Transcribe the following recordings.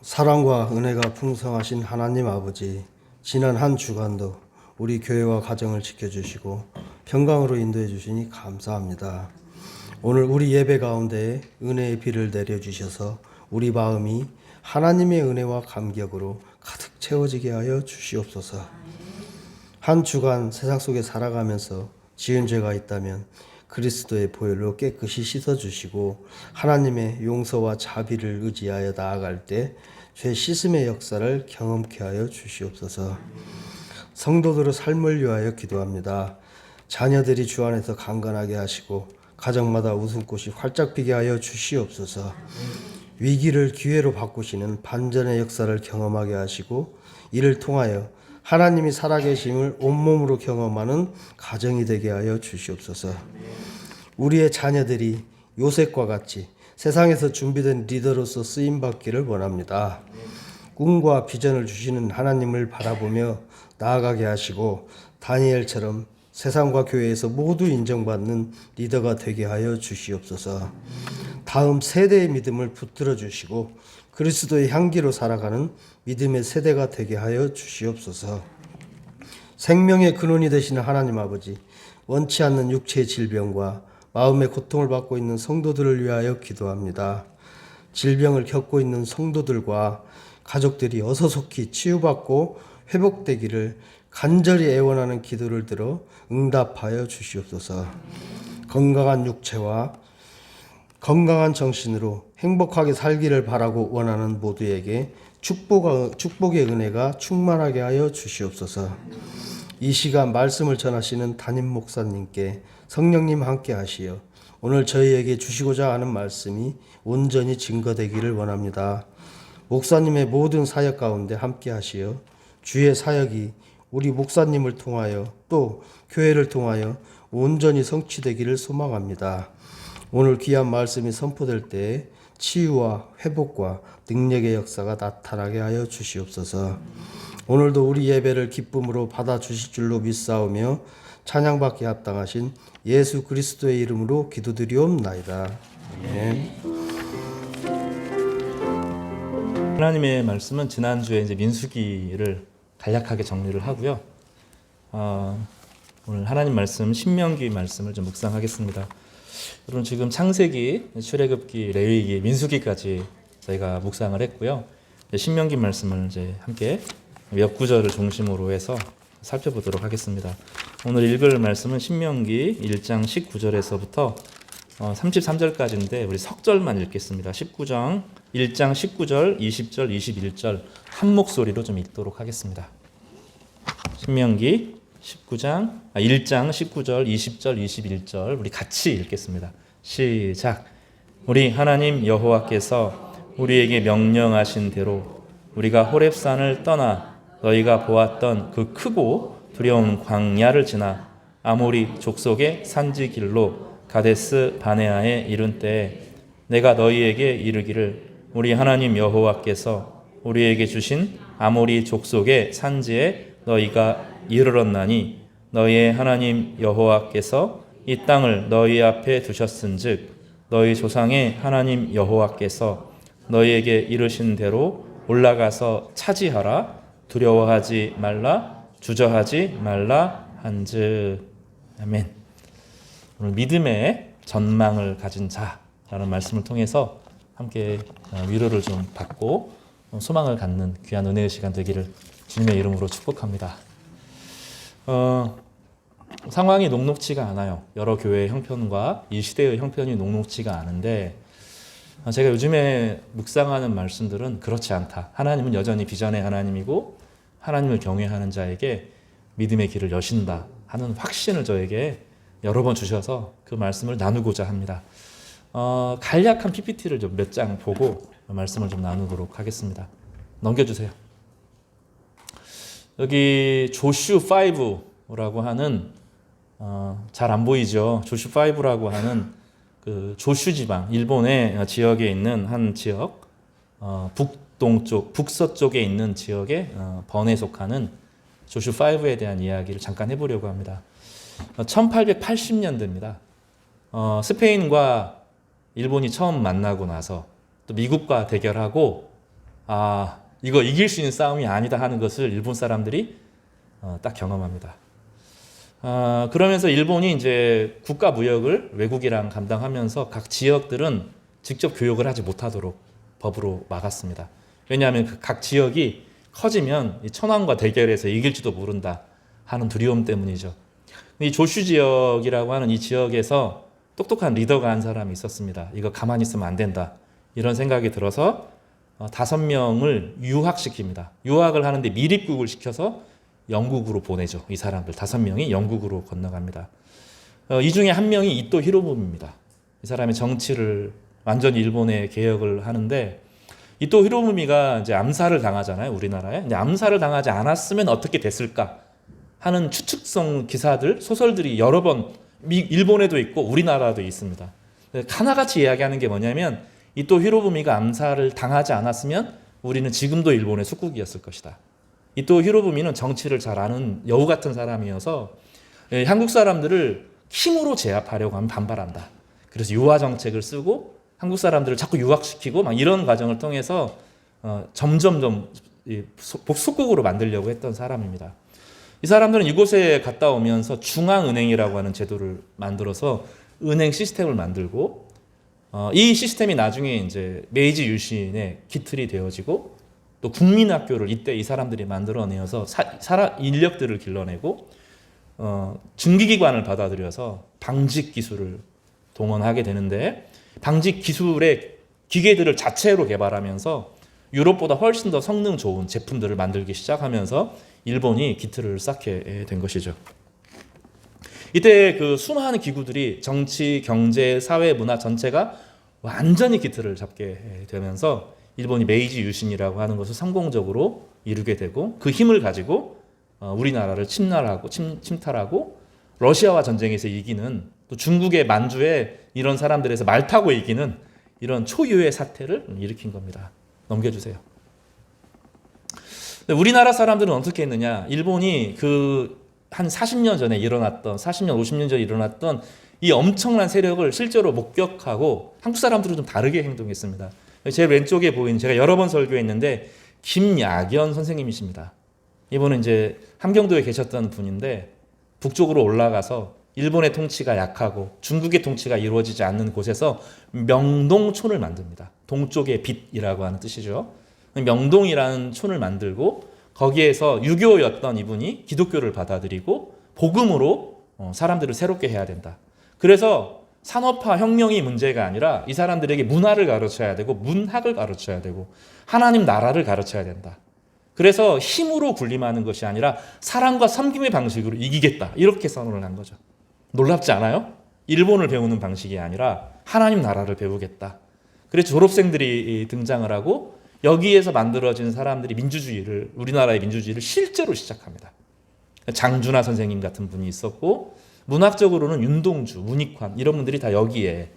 사랑과 은혜가 풍성하신 하나님 아버지, 지난 한 주간도 우리 교회와 가정을 지켜주시고 평강으로 인도해 주시니 감사합니다. 오늘 우리 예배 가운데 은혜의 비를 내려주셔서 우리 마음이 하나님의 은혜와 감격으로 가득 채워지게 하여 주시옵소서. 한 주간 세상 속에 살아가면서 지은 죄가 있다면 그리스도의 보혈로 깨끗이 씻어주시고 하나님의 용서와 자비를 의지하여 나아갈 때 죄 씻음의 역사를 경험케 하여 주시옵소서. 성도들의 삶을 위하여 기도합니다. 자녀들이 주 안에서 강건하게 하시고 가정마다 웃음꽃이 활짝 피게 하여 주시옵소서. 위기를 기회로 바꾸시는 반전의 역사를 경험하게 하시고 이를 통하여 하나님이 살아계심을 온몸으로 경험하는 가정이 되게 하여 주시옵소서. 우리의 자녀들이 요셉과 같이 세상에서 준비된 리더로서 쓰임받기를 원합니다. 꿈과 비전을 주시는 하나님을 바라보며 나아가게 하시고 다니엘처럼 세상과 교회에서 모두 인정받는 리더가 되게 하여 주시옵소서. 다음 세대의 믿음을 붙들어 주시고 그리스도의 향기로 살아가는 믿음의 세대가 되게 하여 주시옵소서. 생명의 근원이 되시는 하나님 아버지, 원치 않는 육체의 질병과 마음의 고통을 받고 있는 성도들을 위하여 기도합니다. 질병을 겪고 있는 성도들과 가족들이 어서속히 치유받고 회복되기를 간절히 애원하는 기도를 들어 응답하여 주시옵소서. 건강한 육체와 건강한 정신으로 행복하게 살기를 바라고 원하는 모두에게 축복의 은혜가 충만하게 하여 주시옵소서. 이 시간 말씀을 전하시는 담임 목사님께 성령님 함께 하시어 오늘 저희에게 주시고자 하는 말씀이 온전히 증거되기를 원합니다. 목사님의 모든 사역 가운데 함께 하시어 주의 사역이 우리 목사님을 통하여 또 교회를 통하여 온전히 성취되기를 소망합니다. 오늘 귀한 말씀이 선포될 때 치유와 회복과 능력의 역사가 나타나게 하여 주시옵소서. 오늘도 우리 예배를 기쁨으로 받아주실 줄로 믿사오며 찬양받기 합당하신 예수 그리스도의 이름으로 기도드리옵나이다. 아멘. 하나님의 말씀은 지난주에 이제 민수기를 간략하게 정리를 하고요. 오늘 하나님 말씀 신명기 말씀을 좀 묵상하겠습니다. 여러분 지금 창세기, 출애굽기, 레위기, 민수기까지 저희가 묵상을 했고요. 신명기 말씀을 이제 함께 몇 구절을 중심으로 해서 살펴보도록 하겠습니다. 오늘 읽을 말씀은 신명기 1장 19절에서부터 33절까지인데 우리 석절만 읽겠습니다. 1장 19절, 20절, 21절 한 목소리로 좀 읽도록 하겠습니다. 신명기 1장 19절, 20절, 21절 우리 같이 읽겠습니다. 시작. 우리 하나님 여호와께서 우리에게 명령하신 대로 우리가 호렙산을 떠나 너희가 보았던 그 크고 두려운 광야를 지나 아모리 족속의 산지 길로 가데스 바네아에 이른 때에 내가 너희에게 이르기를 우리 하나님 여호와께서 우리에게 주신 아모리 족속의 산지에 너희가 이르렀나니 너희의 하나님 여호와께서 이 땅을 너희 앞에 두셨은즉 너희 조상의 하나님 여호와께서 너희에게 이르신 대로 올라가서 차지하라. 두려워하지 말라, 주저하지 말라 한즉. 아멘. 오늘 믿음의 전망을 가진 자라는 말씀을 통해서 함께 위로를 좀 받고 소망을 갖는 귀한 은혜의 시간 되기를 주님의 이름으로 축복합니다. 상황이 녹록지가 않아요. 여러 교회의 형편과 이 시대의 형편이 녹록지가 않은데 제가 요즘에 묵상하는 말씀들은 그렇지 않다. 하나님은 여전히 비전의 하나님이고 하나님을 경외하는 자에게 믿음의 길을 여신다 하는 확신을 저에게 여러 번 주셔서 그 말씀을 나누고자 합니다. 간략한 PPT를 좀 몇 장 보고 말씀을 좀 나누도록 하겠습니다. 넘겨주세요. 여기 조슈 5라고 하는 잘 안 보이죠? 조슈 5라고 하는 그 조슈 지방, 일본의 지역에 있는 한 지역, 북동쪽, 북서쪽에 있는 지역의 번에 속하는 조슈 5에 대한 이야기를 잠깐 해보려고 합니다. 1880년대입니다. 스페인과 일본이 처음 만나고 나서 또 미국과 대결하고 이거 이길 수 있는 싸움이 아니다 하는 것을 일본 사람들이 딱 경험합니다. 그러면서 일본이 이제 국가 무역을 외국이랑 감당하면서 각 지역들은 직접 교역을 하지 못하도록 법으로 막았습니다. 왜냐하면 그 각 지역이 커지면 이 천황과 대결해서 이길지도 모른다 하는 두려움 때문이죠. 이 조슈 지역이라고 하는 이 지역에서 똑똑한 리더가 한 사람이 있었습니다. 이거 가만히 있으면 안 된다. 이런 생각이 들어서 5명을 유학시킵니다. 유학을 하는데 미립국을 시켜서 영국으로 보내죠. 이 사람들 5명이 영국으로 건너갑니다. 이 중에 한 명이 이토 히로부미입니다. 이 사람의 정치를 완전히 일본에 개혁을 하는데 이토 히로부미가 이제 암살을 당하잖아요. 우리나라에. 근데 암살을 당하지 않았으면 어떻게 됐을까 하는 추측성 기사들, 소설들이 여러 번 일본에도 있고 우리나라도 있습니다. 하나같이 이야기하는 게 뭐냐면 이토 히로부미가 암살을 당하지 않았으면 우리는 지금도 일본의 속국이었을 것이다. 이토 히로부미는 정치를 잘 아는 여우 같은 사람이어서 한국 사람들을 힘으로 제압하려고 하면 반발한다. 그래서 유화 정책을 쓰고 한국 사람들을 자꾸 유학시키고 막 이런 과정을 통해서 점점점 속국으로 만들려고 했던 사람입니다. 이 사람들은 이곳에 갔다 오면서 중앙은행이라고 하는 제도를 만들어서 은행 시스템을 만들고 이 시스템이 나중에 이제 메이지 유신의 기틀이 되어지고 또 국민학교를 이때 이 사람들이 만들어내어서 인력들을 길러내고 증기기관을 받아들여서 방직 기술을 동원하게 되는데 방직 기술의 기계들을 자체로 개발하면서 유럽보다 훨씬 더 성능 좋은 제품들을 만들기 시작하면서 일본이 기틀을 쌓게 된 것이죠. 이때 그 수많은 기구들이 정치, 경제, 사회, 문화 전체가 완전히 기틀을 잡게 되면서 일본이 메이지 유신이라고 하는 것을 성공적으로 이루게 되고 그 힘을 가지고 우리나라를 침탈하고 러시아와 전쟁에서 이기는 또 중국의 만주에 이런 사람들에서 말 타고 이기는 이런 초유의 사태를 일으킨 겁니다. 넘겨주세요. 우리나라 사람들은 어떻게 했느냐? 일본이 그 한 40년 전에 일어났던 40년, 50년 전에 일어났던 이 엄청난 세력을 실제로 목격하고 한국 사람들은 좀 다르게 행동했습니다. 제 왼쪽에 보이는 제가 여러 번 설교했는데 김야견 선생님이십니다. 이분은 이제 함경도에 계셨던 분인데 북쪽으로 올라가서 일본의 통치가 약하고 중국의 통치가 이루어지지 않는 곳에서 명동촌을 만듭니다. 동쪽의 빛이라고 하는 뜻이죠. 명동이라는 촌을 만들고 거기에서 유교였던 이분이 기독교를 받아들이고 복음으로 사람들을 새롭게 해야 된다. 그래서 산업화 혁명이 문제가 아니라 이 사람들에게 문화를 가르쳐야 되고 문학을 가르쳐야 되고 하나님 나라를 가르쳐야 된다. 그래서 힘으로 군림하는 것이 아니라 사랑과 섬김의 방식으로 이기겠다. 이렇게 선언을 한 거죠. 놀랍지 않아요? 일본을 배우는 방식이 아니라 하나님 나라를 배우겠다. 그래서 졸업생들이 등장을 하고 여기에서 만들어진 사람들이 민주주의를 우리나라의 민주주의를 실제로 시작합니다. 장준하 선생님 같은 분이 있었고 문학적으로는 윤동주, 문익환 이런 분들이 다 여기에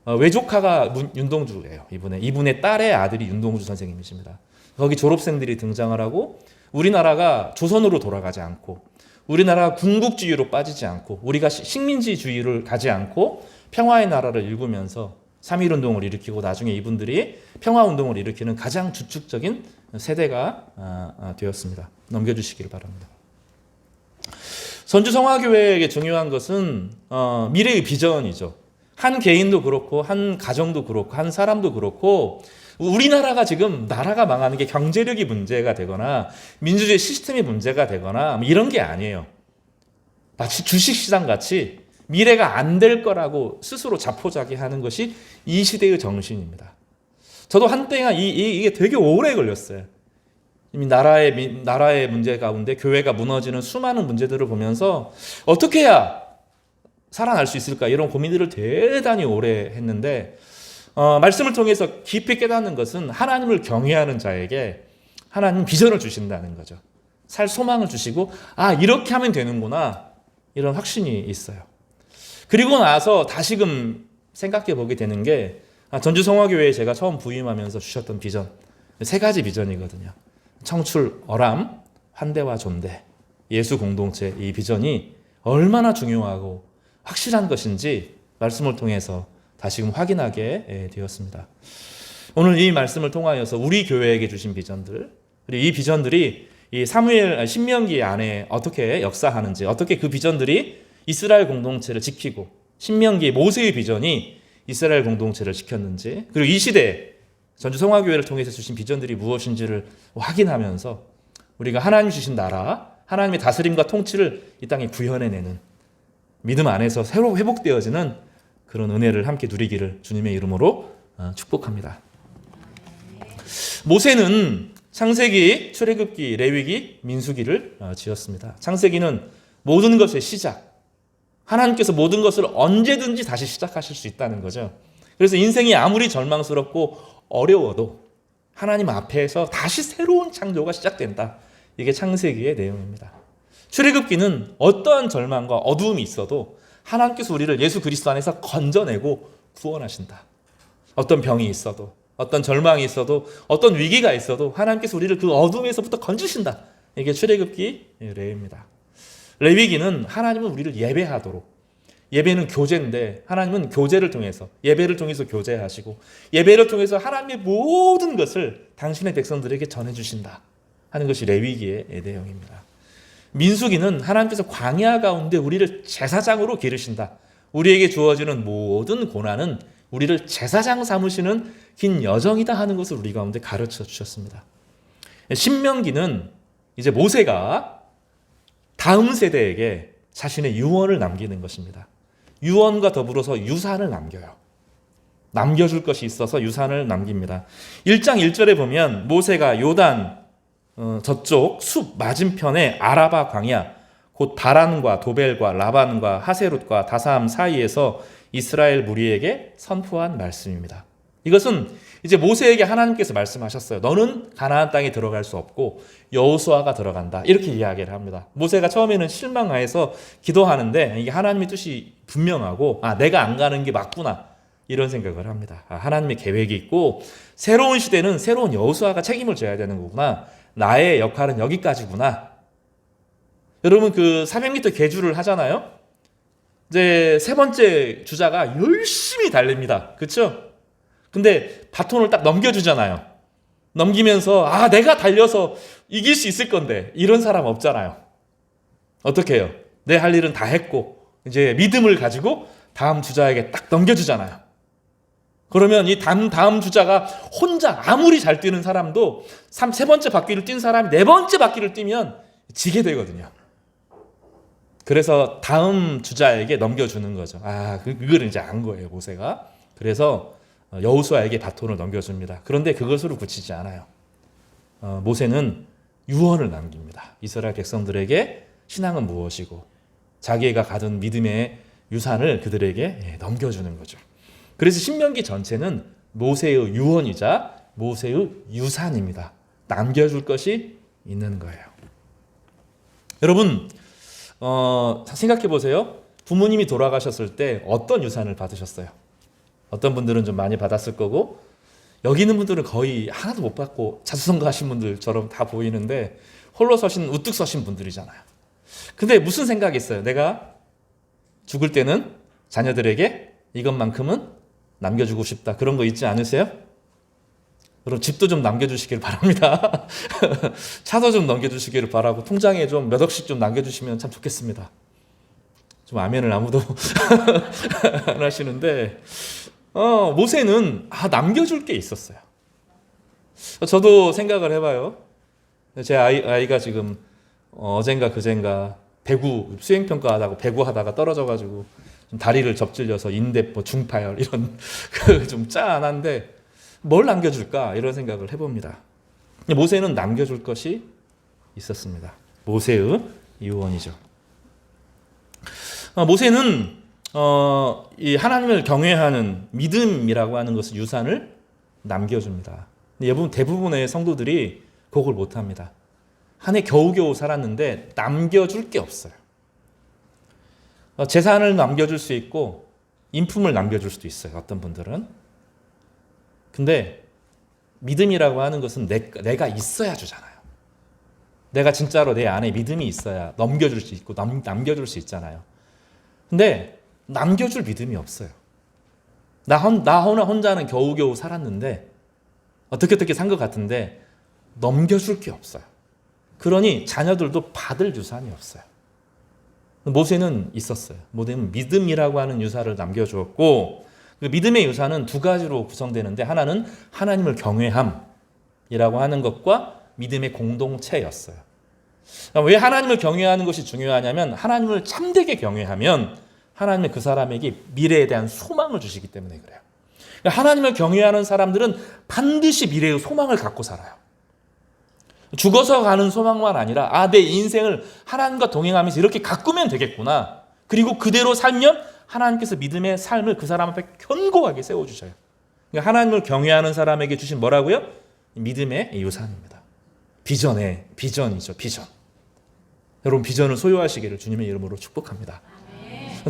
외조카가 윤동주예요. 이분의 딸의 아들이 윤동주 선생님이십니다. 거기 졸업생들이 등장을 하고 우리나라가 조선으로 돌아가지 않고 우리나라가 군국주의로 빠지지 않고 우리가 식민지주의를 가지 않고 평화의 나라를 일구면서 3.1운동을 일으키고 나중에 이분들이 평화운동을 일으키는 가장 주축적인 세대가 되었습니다. 넘겨주시기를 바랍니다. 선주성화교회에게 중요한 것은 미래의 비전이죠. 한 개인도 그렇고 한 가정도 그렇고 한 사람도 그렇고 우리나라가 지금 나라가 망하는 게 경제력이 문제가 되거나 민주주의 시스템이 문제가 되거나 이런 게 아니에요. 마치 주식시장 같이 미래가 안 될 거라고 스스로 자포자기하는 것이 이 시대의 정신입니다. 저도 한때가 이게 되게 오래 걸렸어요. 이미 나라의 문제 가운데 교회가 무너지는 수많은 문제들을 보면서 어떻게 해야 살아날 수 있을까 이런 고민들을 대단히 오래 했는데 말씀을 통해서 깊이 깨닫는 것은 하나님을 경외하는 자에게 하나님 비전을 주신다는 거죠. 살 소망을 주시고 이렇게 하면 되는구나 이런 확신이 있어요. 그리고 나서 다시금 생각해 보게 되는 게 전주성화교회에 제가 처음 부임하면서 주셨던 비전 3가지 비전이거든요. 청출, 어람, 환대와 존대, 예수 공동체 이 비전이 얼마나 중요하고 확실한 것인지 말씀을 통해서 다시금 확인하게 되었습니다. 오늘 이 말씀을 통하여서 우리 교회에게 주신 비전들, 그리고 이 비전들이 이 신명기 안에 어떻게 역사하는지, 어떻게 그 비전들이 이스라엘 공동체를 지키고, 신명기 모세의 비전이 이스라엘 공동체를 지켰는지, 그리고 이 시대에 전주 성화교회를 통해서 주신 비전들이 무엇인지를 확인하면서 우리가 하나님 주신 나라, 하나님의 다스림과 통치를 이 땅에 구현해내는 믿음 안에서 새로 회복되어지는 그런 은혜를 함께 누리기를 주님의 이름으로 축복합니다. 모세는 창세기, 출애굽기, 레위기, 민수기를 지었습니다. 창세기는 모든 것의 시작, 하나님께서 모든 것을 언제든지 다시 시작하실 수 있다는 거죠. 그래서 인생이 아무리 절망스럽고 어려워도 하나님 앞에서 다시 새로운 창조가 시작된다. 이게 창세기의 내용입니다. 출애굽기는 어떠한 절망과 어두움이 있어도 하나님께서 우리를 예수 그리스도 안에서 건져내고 구원하신다. 어떤 병이 있어도, 어떤 절망이 있어도, 어떤 위기가 있어도 하나님께서 우리를 그 어둠에서부터 건지신다. 이게 출애굽기 레위입니다. 레위기는 하나님은 우리를 예배하도록, 예배는 교제인데 하나님은 교제를 통해서, 예배를 통해서 교제하시고, 예배를 통해서 하나님의 모든 것을 당신의 백성들에게 전해주신다 하는 것이 레위기의 내용입니다. 민수기는 하나님께서 광야 가운데 우리를 제사장으로 기르신다. 우리에게 주어지는 모든 고난은 우리를 제사장 삼으시는 긴 여정이다 하는 것을 우리 가운데 가르쳐 주셨습니다. 신명기는 이제 모세가 다음 세대에게 자신의 유언을 남기는 것입니다. 유언과 더불어서 유산을 남겨요. 남겨줄 것이 있어서 유산을 남깁니다. 1장 1절에 보면 모세가 요단 저쪽 숲 맞은편에 아라바 광야, 곧 바란과 도벨과 라반과 하세롯과 다사함 사이에서 이스라엘 무리에게 선포한 말씀입니다. 이것은 이제 모세에게 하나님께서 말씀하셨어요. 너는 가나안 땅에 들어갈 수 없고 여호수아가 들어간다. 이렇게 이야기를 합니다. 모세가 처음에는 실망하여서 기도하는데 이게 하나님의 뜻이 분명하고 내가 안 가는 게 맞구나. 이런 생각을 합니다. 하나님의 계획이 있고 새로운 시대는 새로운 여호수아가 책임을 져야 되는 거구나. 나의 역할은 여기까지구나. 여러분 그 400m 계주를 하잖아요. 이제 세 번째 주자가 열심히 달립니다. 그렇죠? 근데 바톤을 딱 넘겨주잖아요. 넘기면서 내가 달려서 이길 수 있을 건데 이런 사람 없잖아요. 어떻게 해요? 내 할 일은 다 했고 이제 믿음을 가지고 다음 주자에게 딱 넘겨주잖아요. 그러면 이 다음 주자가 혼자 아무리 잘 뛰는 사람도 세 번째 바퀴를 뛴 사람이 네 번째 바퀴를 뛰면 지게 되거든요. 그래서 다음 주자에게 넘겨주는 거죠. 그걸 이제 안 거예요, 모세가. 그래서 여호수아에게 바톤을 넘겨줍니다. 그런데 그것으로 그치지 않아요. 모세는 유언을 남깁니다. 이스라엘 백성들에게 신앙은 무엇이고 자기가 가진 믿음의 유산을 그들에게 넘겨주는 거죠. 그래서 신명기 전체는 모세의 유언이자 모세의 유산입니다. 남겨줄 것이 있는 거예요. 여러분 생각해 보세요. 부모님이 돌아가셨을 때 어떤 유산을 받으셨어요? 어떤 분들은 좀 많이 받았을 거고 여기 있는 분들은 거의 하나도 못 받고 자수성가하신 분들처럼 다 보이는데 홀로 서신 우뚝 서신 분들이잖아요. 근데 무슨 생각이 있어요? 내가 죽을 때는 자녀들에게 이것만큼은 남겨주고 싶다. 그런 거 있지 않으세요? 그럼 집도 좀 남겨주시길 바랍니다. 차도 좀 남겨주시기를 바라고 통장에 좀 몇 억씩 좀 남겨주시면 참 좋겠습니다. 좀 아멘을 아무도 안 하시는데 모세는 남겨줄 게 있었어요. 저도 생각을 해봐요. 제 아이가 지금 어젠가 그젠가 배구 수행평가하다가 배구하다가 떨어져가지고 좀 다리를 접질려서 인대 중파열 이런 좀 짠한데 뭘 남겨줄까 이런 생각을 해봅니다. 모세는 남겨줄 것이 있었습니다. 모세의 유언이죠. 모세는 이 하나님을 경외하는 믿음이라고 하는 것을 유산을 남겨줍니다. 근데 대부분의 성도들이 그걸 못합니다. 한 해 겨우겨우 살았는데 남겨줄 게 없어요. 재산을 남겨줄 수 있고 인품을 남겨줄 수도 있어요. 어떤 분들은. 근데 믿음이라고 하는 것은 내가 있어야 주잖아요. 내가 진짜로 내 안에 믿음이 있어야 넘겨줄 수 있고 남겨줄 수 있잖아요. 근데 남겨줄 믿음이 없어요. 나 혼자는 겨우겨우 살았는데 어떻게 산 것 같은데 넘겨줄 게 없어요. 그러니 자녀들도 받을 유산이 없어요. 모세는 있었어요. 모세는 믿음이라고 하는 유산을 남겨주었고, 그 믿음의 유산은 두 가지로 구성되는데, 하나는 하나님을 경외함이라고 하는 것과 믿음의 공동체였어요. 왜 하나님을 경외하는 것이 중요하냐면, 하나님을 참되게 경외하면 하나님의 그 사람에게 미래에 대한 소망을 주시기 때문에 그래요. 하나님을 경외하는 사람들은 반드시 미래의 소망을 갖고 살아요. 죽어서 가는 소망만 아니라 내 인생을 하나님과 동행하면서 이렇게 가꾸면 되겠구나. 그리고 그대로 살면 하나님께서 믿음의 삶을 그 사람 앞에 견고하게 세워주셔요. 그러니까 하나님을 경외하는 사람에게 주신 뭐라고요? 믿음의 유산입니다. 비전이죠. 비전. 여러분 비전을 소유하시기를 주님의 이름으로 축복합니다.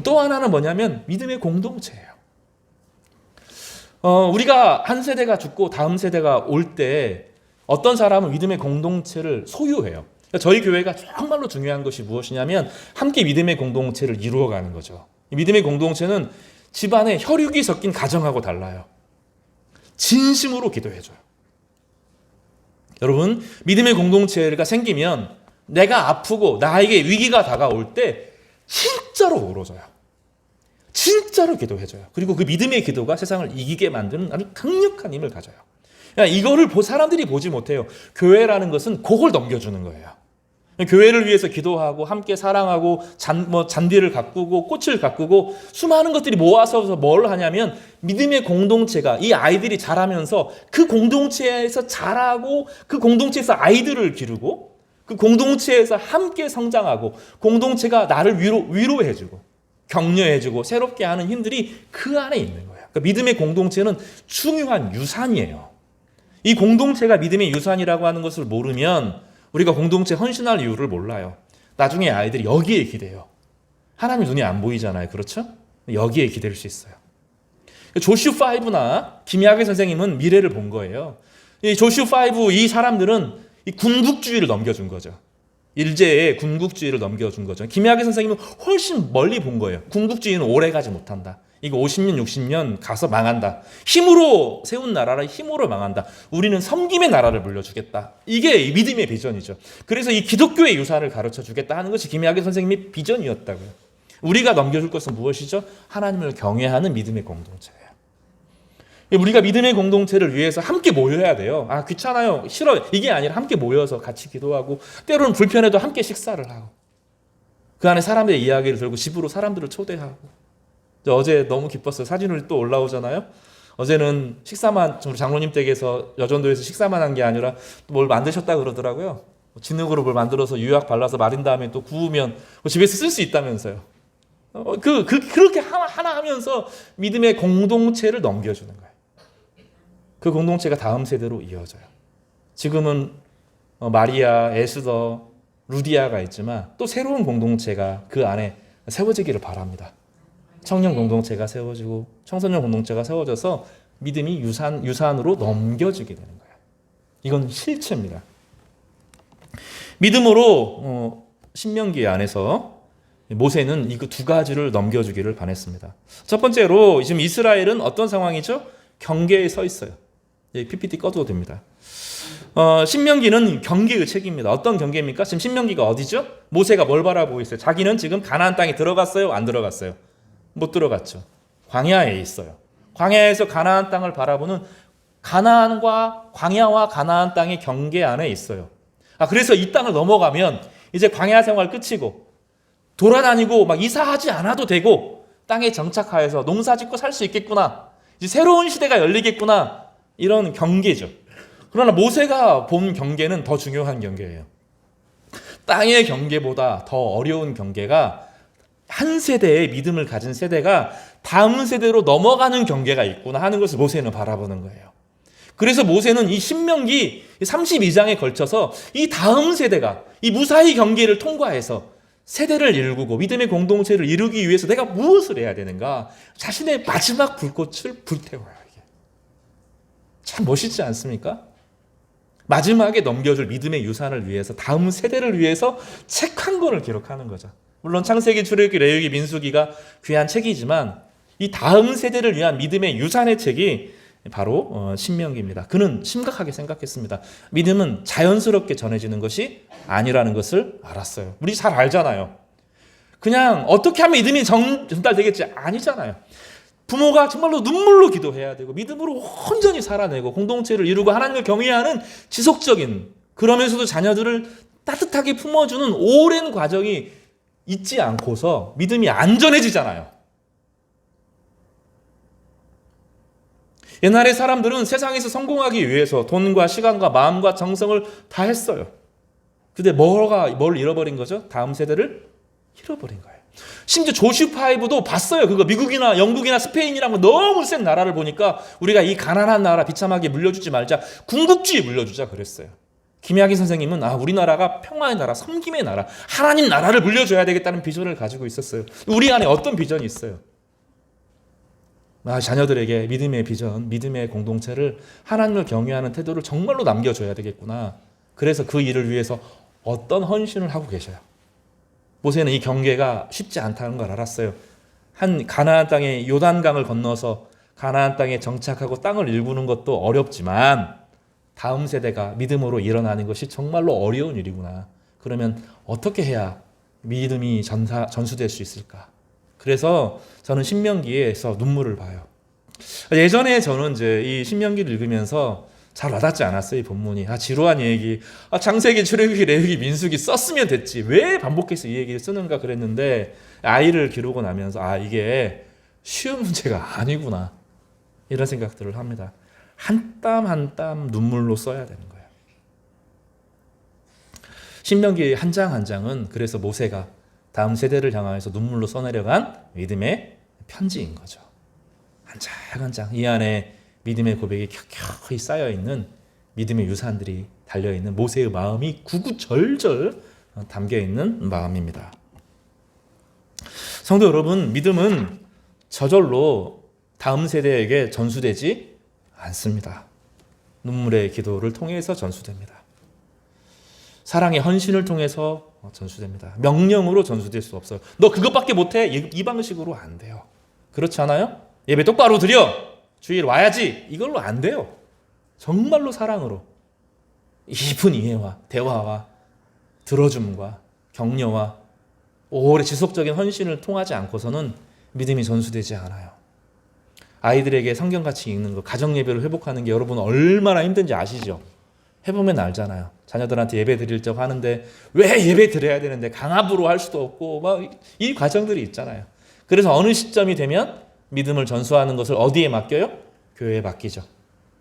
또 하나는 뭐냐면 믿음의 공동체예요. 우리가 한 세대가 죽고 다음 세대가 올 때 어떤 사람은 믿음의 공동체를 소유해요. 그러니까 저희 교회가 정말로 중요한 것이 무엇이냐면 함께 믿음의 공동체를 이루어가는 거죠. 믿음의 공동체는 집안에 혈육이 섞인 가정하고 달라요. 진심으로 기도해줘요. 여러분 믿음의 공동체가 생기면 내가 아프고 나에게 위기가 다가올 때 진짜로 울어줘요. 진짜로 기도해줘요. 그리고 그 믿음의 기도가 세상을 이기게 만드는 아주 강력한 힘을 가져요. 그러니까 이거를 사람들이 보지 못해요. 교회라는 것은 그걸 넘겨주는 거예요. 교회를 위해서 기도하고 함께 사랑하고 잔디를 가꾸고 꽃을 가꾸고 수많은 것들이 모아서 뭘 하냐면 믿음의 공동체가 이 아이들이 자라면서 그 공동체에서 자라고 그 공동체에서 아이들을 기르고 그 공동체에서 함께 성장하고 공동체가 나를 위로해주고 격려해주고 새롭게 하는 힘들이 그 안에 있는 거예요. 그러니까 믿음의 공동체는 중요한 유산이에요. 이 공동체가 믿음의 유산이라고 하는 것을 모르면 우리가 공동체 헌신할 이유를 몰라요. 나중에 아이들이 여기에 기대요. 하나님 눈이 안 보이잖아요. 그렇죠? 여기에 기댈 수 있어요. 조슈5나 김야계 선생님은 미래를 본 거예요. 이 조슈5 이 사람들은 이 군국주의를 넘겨준 거죠. 일제의 군국주의를 넘겨준 거죠. 김야계 선생님은 훨씬 멀리 본 거예요. 군국주의는 오래 가지 못한다. 이거 50년, 60년 가서 망한다. 힘으로 세운 나라를 힘으로 망한다. 우리는 섬김의 나라를 물려주겠다. 이게 믿음의 비전이죠. 그래서 이 기독교의 유산을 가르쳐 주겠다 하는 것이 김야계 선생님의 비전이었다고요. 우리가 넘겨줄 것은 무엇이죠? 하나님을 경외하는 믿음의 공동체예요. 우리가 믿음의 공동체를 위해서 함께 모여야 돼요. 귀찮아요. 싫어요. 이게 아니라 함께 모여서 같이 기도하고 때로는 불편해도 함께 식사를 하고 그 안에 사람들의 이야기를 들고 집으로 사람들을 초대하고 어제 너무 기뻤어요. 사진을 또 올라오잖아요. 어제는 식사만 우리 장로님 댁에서 여전도에서 식사만 한 게 아니라 뭘 만드셨다 그러더라고요. 진흙으로 뭘 만들어서 유약 발라서 마린 다음에 또 구우면 집에서 쓸 수 있다면서요. 그렇게 하나 하면서 믿음의 공동체를 넘겨주는 거예요. 그 공동체가 다음 세대로 이어져요. 지금은 마리아, 에스더, 루디아가 있지만 또 새로운 공동체가 그 안에 세워지기를 바랍니다. 청년 공동체가 세워지고 청소년 공동체가 세워져서 믿음이 유산으로 넘겨지게 되는 거예요. 이건 실체입니다. 믿음으로 신명기 안에서 모세는 이 두 가지를 넘겨주기를 바랬습니다. 첫 번째로 지금 이스라엘은 어떤 상황이죠? 경계에 서 있어요. PPT 꺼도 됩니다. 신명기는 경계의 책입니다. 어떤 경계입니까? 지금 신명기가 어디죠? 모세가 뭘 바라보고 있어요? 자기는 지금 가나안 땅에 들어갔어요? 안 들어갔어요? 못 들어갔죠. 광야에 있어요. 광야에서 가나안 땅을 바라보는 광야와 가나안 땅의 경계 안에 있어요. 그래서 이 땅을 넘어가면 이제 광야 생활 끝이고 돌아다니고 막 이사하지 않아도 되고 땅에 정착하여서 농사 짓고 살 수 있겠구나. 이제 새로운 시대가 열리겠구나. 이런 경계죠. 그러나 모세가 본 경계는 더 중요한 경계예요. 땅의 경계보다 더 어려운 경계가 한 세대의 믿음을 가진 세대가 다음 세대로 넘어가는 경계가 있구나 하는 것을 모세는 바라보는 거예요. 그래서 모세는 이 신명기 32장에 걸쳐서 이 다음 세대가 이 무사히 경계를 통과해서 세대를 일구고 믿음의 공동체를 이루기 위해서 내가 무엇을 해야 되는가? 자신의 마지막 불꽃을 불태워요. 이게 참 멋있지 않습니까? 마지막에 넘겨줄 믿음의 유산을 위해서 다음 세대를 위해서 책 한 권을 기록하는 거죠. 물론 창세기, 출애굽기, 레위기, 민수기가 귀한 책이지만 이 다음 세대를 위한 믿음의 유산의 책이 바로 신명기입니다. 그는 심각하게 생각했습니다. 믿음은 자연스럽게 전해지는 것이 아니라는 것을 알았어요. 우리 잘 알잖아요. 그냥 어떻게 하면 믿음이 전달되겠지 아니잖아요. 부모가 정말로 눈물로 기도해야 되고 믿음으로 온전히 살아내고 공동체를 이루고 하나님을 경외하는 지속적인, 그러면서도 자녀들을 따뜻하게 품어주는 오랜 과정이 있지 않고서 믿음이 안전해지잖아요. 옛날에 사람들은 세상에서 성공하기 위해서 돈과 시간과 마음과 정성을 다 했어요. 근데 뭘 잃어버린 거죠? 다음 세대를 잃어버린 거예요. 심지어 조슈5도 봤어요. 그거 미국이나 영국이나 스페인이랑 너무 센 나라를 보니까 우리가 이 가난한 나라 비참하게 물려주지 말자, 궁극주의 물려주자 그랬어요. 김학의 선생님은 우리나라가 평화의 나라, 섬김의 나라, 하나님 나라를 물려줘야 되겠다는 비전을 가지고 있었어요. 우리 안에 어떤 비전이 있어요? 자녀들에게 믿음의 비전, 믿음의 공동체를, 하나님을 경외하는 태도를 정말로 남겨줘야 되겠구나. 그래서 그 일을 위해서 어떤 헌신을 하고 계셔요. 모세는 이 경계가 쉽지 않다는 걸 알았어요. 한 가나안 땅의 요단강을 건너서 가나안 땅에 정착하고 땅을 일구는 것도 어렵지만 다음 세대가 믿음으로 일어나는 것이 정말로 어려운 일이구나. 그러면 어떻게 해야 믿음이 전수될 수 있을까? 그래서 저는 신명기에서 눈물을 봐요. 예전에 저는 이제 이 신명기를 읽으면서 잘 와닿지 않았어요. 이 본문이. 지루한 얘기. 창세기, 출애굽기, 레위기, 민수기 썼으면 됐지. 왜 반복해서 이 얘기를 쓰는가 그랬는데 아이를 기르고 나면서 이게 쉬운 문제가 아니구나. 이런 생각들을 합니다. 한 땀 한 땀 눈물로 써야 되는 거예요. 신명기 한 장 한 장은 그래서 모세가 다음 세대를 향하여서 눈물로 써내려간 믿음의 편지인 거죠. 한 장 한 장. 이 안에 믿음의 고백이 켜켜이 쌓여있는 믿음의 유산들이 달려있는 모세의 마음이 구구절절 담겨있는 마음입니다. 성도 여러분, 믿음은 저절로 다음 세대에게 전수되지 않습니다. 눈물의 기도를 통해서 전수됩니다. 사랑의 헌신을 통해서 전수됩니다. 명령으로 전수될 수 없어요. 너 그것밖에 못해? 이 방식으로 안 돼요. 그렇지 않아요? 예배 똑바로 드려! 주일 와야지! 이걸로 안 돼요. 정말로 사랑으로 깊은 이해와 대화와 들어줌과 격려와 오래 지속적인 헌신을 통하지 않고서는 믿음이 전수되지 않아요. 아이들에게 성경같이 읽는 거, 가정예배를 회복하는 게 여러분 얼마나 힘든지 아시죠? 해보면 알잖아요. 자녀들한테 예배 드릴 적 하는데 왜 예배 드려야 되는데 강압으로 할 수도 없고 이 과정들이 있잖아요. 그래서 어느 시점이 되면 믿음을 전수하는 것을 어디에 맡겨요? 교회에 맡기죠.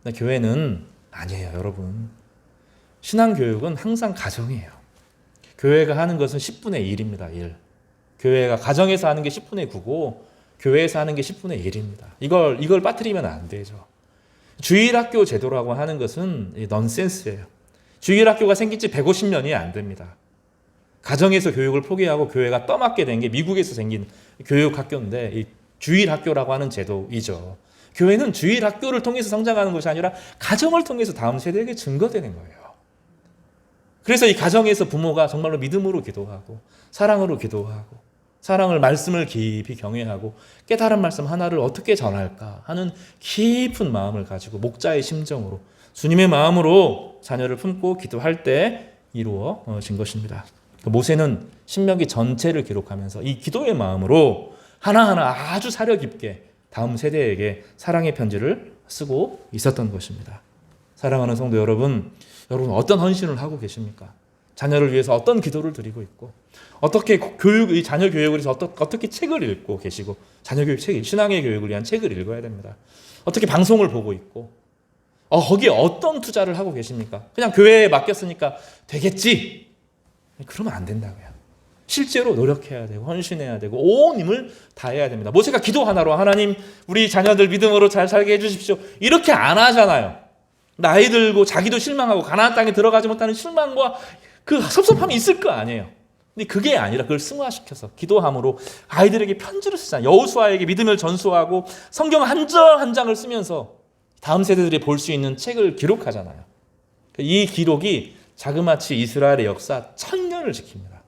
근데 교회는 아니에요, 여러분. 신앙교육은 항상 가정이에요. 교회가 하는 것은 10분의 1입니다. 1. 교회가 가정에서 하는 게 10분의 9고 교회에서 하는 게 10분의 1입니다. 이걸 빠뜨리면 안 되죠. 주일학교 제도라고 하는 것은 넌센스예요. 주일학교가 생긴 지 150년이 안 됩니다. 가정에서 교육을 포기하고 교회가 떠맡게 된 게 미국에서 생긴 교육학교인데 이 주일학교라고 하는 제도이죠. 교회는 주일학교를 통해서 성장하는 것이 아니라 가정을 통해서 다음 세대에게 증거되는 거예요. 그래서 이 가정에서 부모가 정말로 믿음으로 기도하고 사랑으로 기도하고 말씀을 깊이 경외하고 깨달은 말씀 하나를 어떻게 전할까 하는 깊은 마음을 가지고 목자의 심정으로 주님의 마음으로 자녀를 품고 기도할 때 이루어진 것입니다. 모세는 신명기 전체를 기록하면서 이 기도의 마음으로 하나하나 아주 사려 깊게 다음 세대에게 사랑의 편지를 쓰고 있었던 것입니다. 사랑하는 성도 여러분 어떤 헌신을 하고 계십니까? 자녀를 위해서 어떤 기도를 드리고 있고 어떻게 자녀 교육을 위해서 어떻게 책을 읽고 계시고 자녀 교육 책, 신앙의 교육을 위한 책을 읽어야 됩니다. 어떻게 방송을 보고 있고 거기에 어떤 투자를 하고 계십니까? 그냥 교회에 맡겼으니까 되겠지. 그러면 안 된다고요. 실제로 노력해야 되고 헌신해야 되고 온 힘을 다해야 됩니다. 모세가 기도 하나로 하나님 우리 자녀들 믿음으로 잘 살게 해주십시오. 이렇게 안 하잖아요. 나이 들고 자기도 실망하고 가나안 땅에 들어가지 못하는 실망과 그 섭섭함이 있을 거 아니에요. 근데 그게 아니라 그걸 승화시켜서 기도함으로 아이들에게 편지를 쓰잖아요. 여호수아에게 믿음을 전수하고 성경 한 절 한 장을 쓰면서 다음 세대들이 볼 수 있는 책을 기록하잖아요. 이 기록이 자그마치 이스라엘의 역사 1000년을 지킵니다.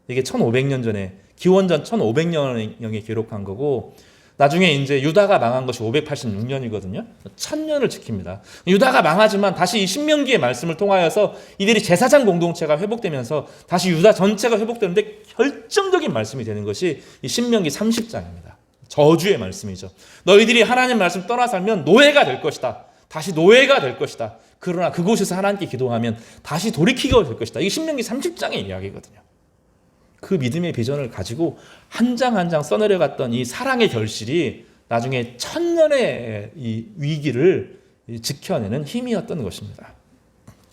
이게 1500년 전에 기원전 1500년에 기록한 거고 나중에 이제 유다가 망한 것이 586년이거든요. 1000년을 지킵니다. 유다가 망하지만 다시 이 신명기의 말씀을 통하여서 이들이 제사장 공동체가 회복되면서 다시 유다 전체가 회복되는데 결정적인 말씀이 되는 것이 이 신명기 30장입니다. 저주의 말씀이죠. 너희들이 하나님 말씀 떠나 살면 노예가 될 것이다. 다시 노예가 될 것이다. 그러나 그곳에서 하나님께 기도하면 다시 돌이키게 될 것이다. 이게 신명기 30장의 이야기거든요. 그 믿음의 비전을 가지고 한 장 한 장 써내려갔던 이 사랑의 결실이 나중에 1000년의 이 위기를 지켜내는 힘이었던 것입니다.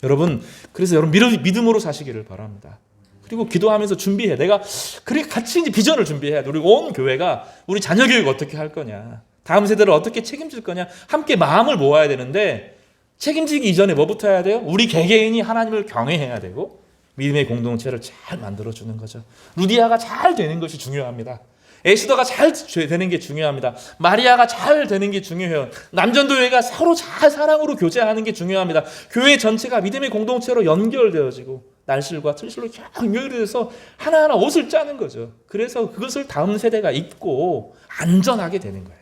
여러분, 그래서 여러분 믿음으로 사시기를 바랍니다. 그리고 기도하면서 준비해. 내가 그렇게 같이 이제 비전을 준비해야 돼. 우리 온 교회가 우리 자녀 교육 어떻게 할 거냐, 다음 세대를 어떻게 책임질 거냐, 함께 마음을 모아야 되는데 책임지기 이전에 뭐부터 해야 돼요? 우리 개개인이 하나님을 경외해야 되고 믿음의 공동체를 잘 만들어주는 거죠. 루디아가 잘 되는 것이 중요합니다. 에스더가 잘 되는 게 중요합니다. 마리아가 잘 되는 게 중요해요. 남전도회가 서로 잘 사랑으로 교제하는 게 중요합니다. 교회 전체가 믿음의 공동체로 연결되어지고 날실과 틀실로 연결돼서 하나하나 옷을 짜는 거죠. 그래서 그것을 다음 세대가 입고 안전하게 되는 거예요.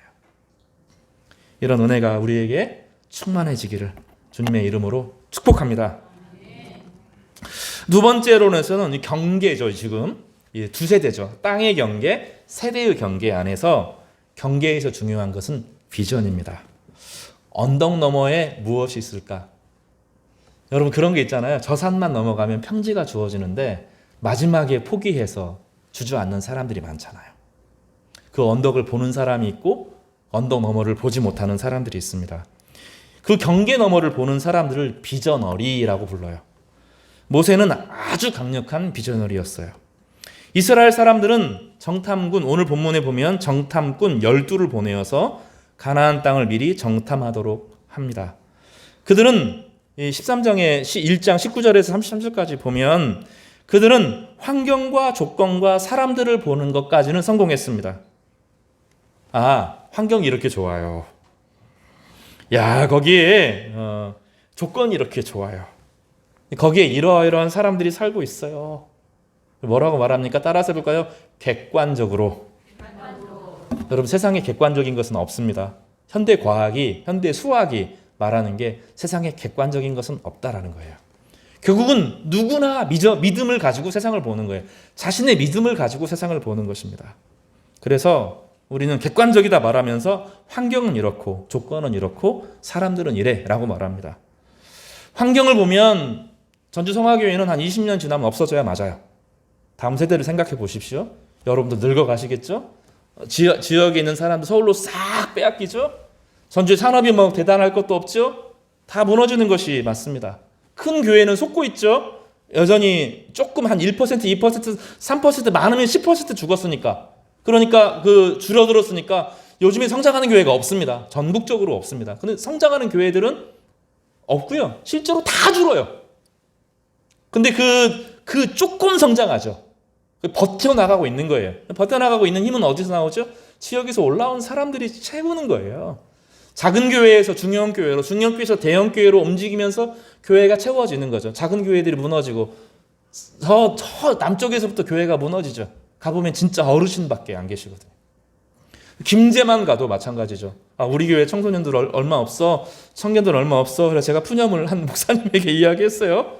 이런 은혜가 우리에게 충만해지기를 주님의 이름으로 축복합니다. 두 번째로는 경계죠. 지금 두 세대죠. 땅의 경계, 세대의 경계 안에서 경계에서 중요한 것은 비전입니다. 언덕 너머에 무엇이 있을까? 여러분, 그런 게 있잖아요. 저 산만 넘어가면 평지가 주어지는데 마지막에 포기해서 주저앉는 사람들이 많잖아요. 그 언덕을 보는 사람이 있고 언덕 너머를 보지 못하는 사람들이 있습니다. 그 경계 너머를 보는 사람들을 비저너리라고 불러요. 모세는 아주 강력한 비저너리였어요. 이스라엘 사람들은 정탐군, 오늘 본문에 보면 정탐군 12를 보내어서 가나안 땅을 미리 정탐하도록 합니다. 그들은 13장의 1장 19절에서 33절까지 보면 그들은 환경과 조건과 사람들을 보는 것까지는 성공했습니다. 아, 환경이 이렇게 좋아요. 야, 거기에 조건이 이렇게 좋아요. 거기에 이러이러한 사람들이 살고 있어요. 뭐라고 말합니까? 따라서 해볼까요? 객관적으로. 여러분, 세상에 객관적인 것은 없습니다. 현대 과학이, 현대 수학이 말하는 게 세상에 객관적인 것은 없다라는 거예요. 결국은 누구나 믿음을 가지고 세상을 보는 거예요. 자신의 믿음을 가지고 세상을 보는 것입니다. 그래서 우리는 객관적이다 말하면서 환경은 이렇고 조건은 이렇고 사람들은 이래 라고 말합니다. 환경을 보면 전주 성화교회는 한 20년 지나면 없어져야 맞아요. 다음 세대를 생각해 보십시오. 여러분도 늙어가시겠죠? 지역에 있는 사람들 서울로 싹 빼앗기죠? 전주의 산업이 뭐 대단할 것도 없죠? 다 무너지는 것이 맞습니다. 큰 교회는 속고 있죠? 여전히 조금 한 1%, 2%, 3% 많으면 10% 죽었으니까. 그러니까 줄어들었으니까 요즘에 성장하는 교회가 없습니다. 전국적으로 없습니다. 근데 성장하는 교회들은 없고요. 실제로 다 줄어요. 근데 그 조금 성장하죠. 버텨나가고 있는 거예요. 버텨나가고 있는 힘은 어디서 나오죠? 지역에서 올라온 사람들이 채우는 거예요. 작은 교회에서 중형 교회로, 중형 교회에서 대형 교회로 움직이면서 교회가 채워지는 거죠. 작은 교회들이 무너지고 저 남쪽에서부터 교회가 무너지죠. 가보면 진짜 어르신밖에 안 계시거든요. 김제만 가도 마찬가지죠. 아, 우리 교회 청소년들 얼마 없어, 청년들 얼마 없어. 그래서 제가 푸념을 한 목사님에게 이야기했어요.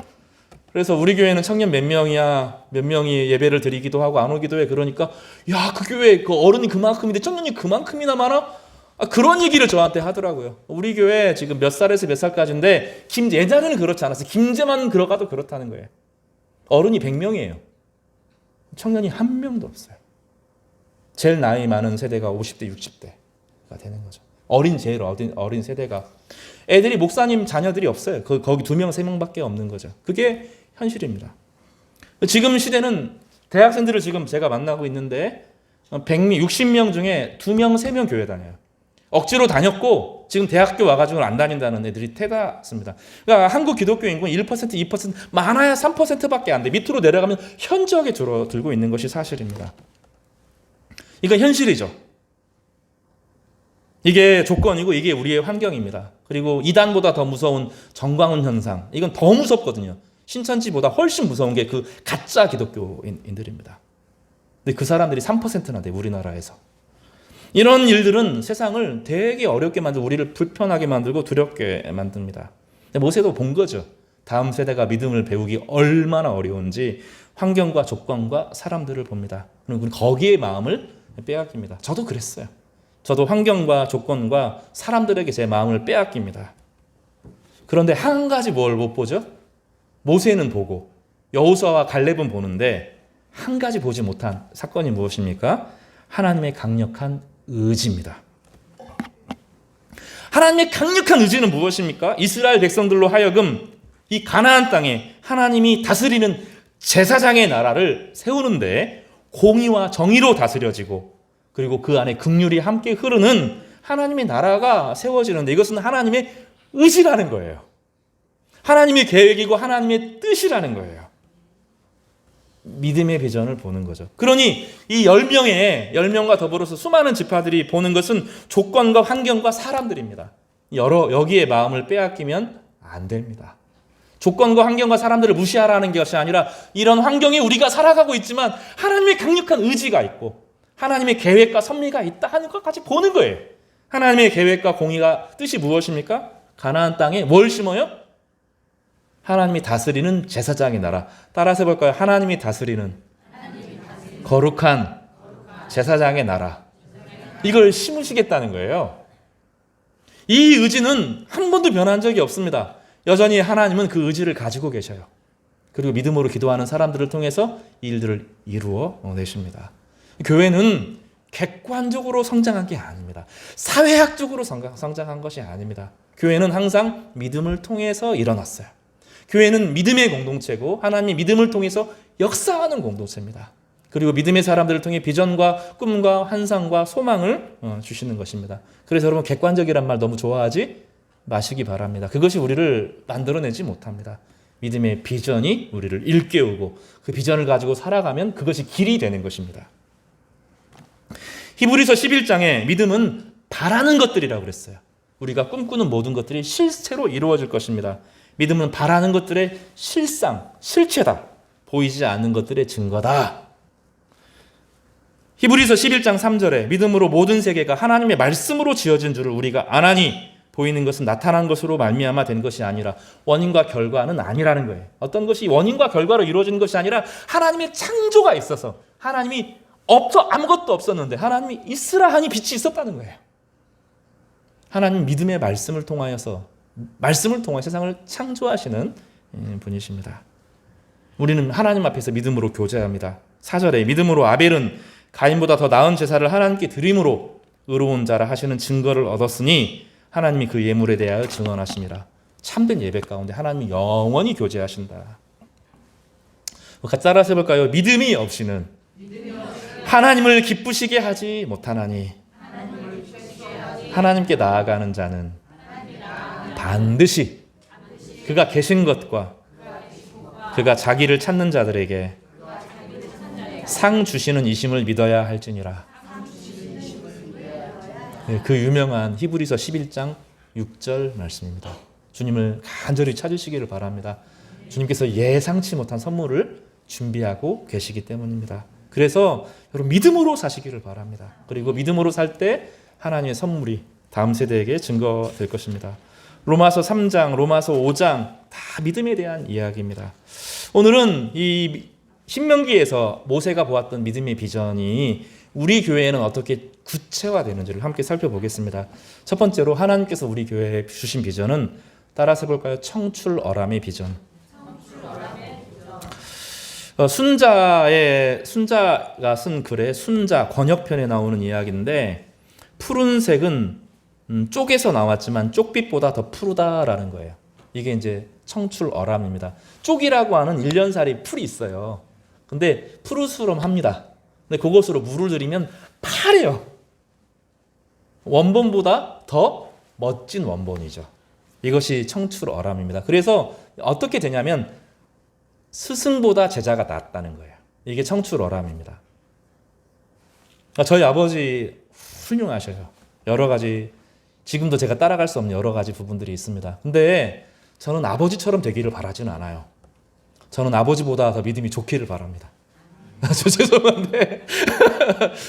그래서 우리 교회는 청년 몇 명이야, 몇 명이 예배를 드리기도 하고 안 오기도 해. 그러니까 야, 그 교회 그 어른이 그만큼인데 청년이 그만큼이나 많아? 아, 그런 얘기를 저한테 하더라고요. 우리 교회 지금 몇 살에서 몇 살까지인데 예전에는 그렇지 않았어요. 김제만 들어가도 그렇다는 거예요. 어른이 100명이에요. 청년이 한 명도 없어요. 제일 나이 많은 세대가 50대, 60대가 되는 거죠. 제일 어린 세대가. 애들이 목사님 자녀들이 없어요. 거기 2명, 3명밖에 없는 거죠. 그게 현실입니다. 지금 시대는 대학생들을 지금 제가 만나고 있는데 60명 중에 2명, 3명 교회 다녀요. 억지로 다녔고 지금 대학교 와가지고 안 다닌다는 애들이 대다수입니다. 그러니까 한국 기독교 인구는 1%, 2%, 많아야 3%밖에 안 돼. 밑으로 내려가면 현저하게 줄어들고 있는 것이 사실입니다. 이건 현실이죠. 이게 조건이고 이게 우리의 환경입니다. 그리고 이단보다 더 무서운 정광훈 현상, 이건 더 무섭거든요. 신천지보다 훨씬 무서운 게 그 가짜 기독교인들입니다. 근데 그 사람들이 3%나 돼, 우리나라에서. 이런 일들은 세상을 되게 어렵게 만들고 우리를 불편하게 만들고 두렵게 만듭니다. 근데 모세도 본 거죠. 다음 세대가 믿음을 배우기 얼마나 어려운지 환경과 조건과 사람들을 봅니다. 그리고 거기에 마음을 빼앗깁니다. 저도 그랬어요. 저도 환경과 조건과 사람들에게 제 마음을 빼앗깁니다. 그런데 한 가지 뭘 못 보죠? 모세는 보고 여호수아와 갈렙은 보는데 한 가지 보지 못한 사건이 무엇입니까? 하나님의 강력한 의지입니다. 하나님의 강력한 의지는 무엇입니까? 이스라엘 백성들로 하여금 이 가나안 땅에 하나님이 다스리는 제사장의 나라를 세우는데 공의와 정의로 다스려지고 그리고 그 안에 긍휼이 함께 흐르는 하나님의 나라가 세워지는데 이것은 하나님의 의지라는 거예요. 하나님의 계획이고 하나님의 뜻이라는 거예요. 믿음의 비전을 보는 거죠. 그러니 이 10명과 더불어서 수많은 지파들이 보는 것은 조건과 환경과 사람들입니다. 여기에 마음을 빼앗기면 안 됩니다. 조건과 환경과 사람들을 무시하라는 것이 아니라 이런 환경에 우리가 살아가고 있지만 하나님의 강력한 의지가 있고 하나님의 계획과 섭리가 있다 하는 것까지 보는 거예요. 하나님의 계획과 공의가 뜻이 무엇입니까? 가나안 땅에 뭘 심어요? 하나님이 다스리는 제사장의 나라. 따라서 해볼까요? 하나님이 다스리는 거룩한 제사장의 나라. 이걸 심으시겠다는 거예요. 이 의지는 한 번도 변한 적이 없습니다. 여전히 하나님은 그 의지를 가지고 계셔요. 그리고 믿음으로 기도하는 사람들을 통해서 이 일들을 이루어 내십니다. 교회는 객관적으로 성장한 게 아닙니다. 사회학적으로 성장한 것이 아닙니다. 교회는 항상 믿음을 통해서 일어났어요. 교회는 믿음의 공동체고 하나님이 믿음을 통해서 역사하는 공동체입니다. 그리고 믿음의 사람들을 통해 비전과 꿈과 환상과 소망을 주시는 것입니다. 그래서 여러분 객관적이란 말 너무 좋아하지 마시기 바랍니다. 그것이 우리를 만들어내지 못합니다. 믿음의 비전이 우리를 일깨우고 그 비전을 가지고 살아가면 그것이 길이 되는 것입니다. 히브리서 11장에 믿음은 바라는 것들이라고 그랬어요. 우리가 꿈꾸는 모든 것들이 실체로 이루어질 것입니다. 믿음은 바라는 것들의 실상, 실체다. 보이지 않는 것들의 증거다. 히브리서 11장 3절에 믿음으로 모든 세계가 하나님의 말씀으로 지어진 줄을 우리가 아나니 보이는 것은 나타난 것으로 말미암아 된 것이 아니라 원인과 결과는 아니라는 거예요. 어떤 것이 원인과 결과로 이루어지는 것이 아니라 하나님의 창조가 있어서 하나님이 아무것도 없었는데 하나님이 있으라 하니 빛이 있었다는 거예요. 하나님 믿음의 말씀을 통하여 세상을 창조하시는 분이십니다. 우리는 하나님 앞에서 믿음으로 교제합니다. 4절에 믿음으로 아벨은 가인보다 더 나은 제사를 하나님께 드림으로 의로운 자라 하시는 증거를 얻었으니 하나님이 그 예물에 대하여 증언하심이라. 참된 예배 가운데 하나님이 영원히 교제하신다. 같이 따라서 해볼까요? 믿음이 없이는 하나님을 기쁘시게 하지 못하나니 하나님께 나아가는 자는 반드시 그가 계신 것과 그가 자기를 찾는 자들에게 상 주시는 이심을 믿어야 할지니라. 그 유명한 히브리서 11장 6절 말씀입니다. 주님을 간절히 찾으시기를 바랍니다. 주님께서 예상치 못한 선물을 준비하고 계시기 때문입니다. 그래서 여러분 믿음으로 사시기를 바랍니다. 그리고 믿음으로 살 때 하나님의 선물이 다음 세대에게 증거될 것입니다. 로마서 3장, 로마서 5장 다 믿음에 대한 이야기입니다. 오늘은 이 신명기에서 모세가 보았던 믿음의 비전이 우리 교회에는 어떻게 구체화되는지를 함께 살펴보겠습니다. 첫 번째로 하나님께서 우리 교회에 주신 비전은 따라서 볼까요? 청출어람의 비전. 순자가 쓴 글에 순자 번역편에 나오는 이야기인데 푸른색은 쪽에서 나왔지만 쪽빛보다 더 푸르다라는 거예요. 이게 이제 청출어람입니다. 쪽이라고 하는 1년살이 풀이 있어요. 근데 푸르스름합니다. 근데 그것으로 물을 들이면 파래요. 원본보다 더 멋진 원본이죠. 이것이 청출어람입니다. 그래서 어떻게 되냐면 스승보다 제자가 낫다는 거예요. 이게 청출어람입니다. 저희 아버지 훌륭하셔요. 여러 가지 지금도 제가 따라갈 수 없는 여러 가지 부분들이 있습니다. 근데 저는 아버지처럼 되기를 바라지는 않아요. 저는 아버지보다 더 믿음이 좋기를 바랍니다. 저 죄송한데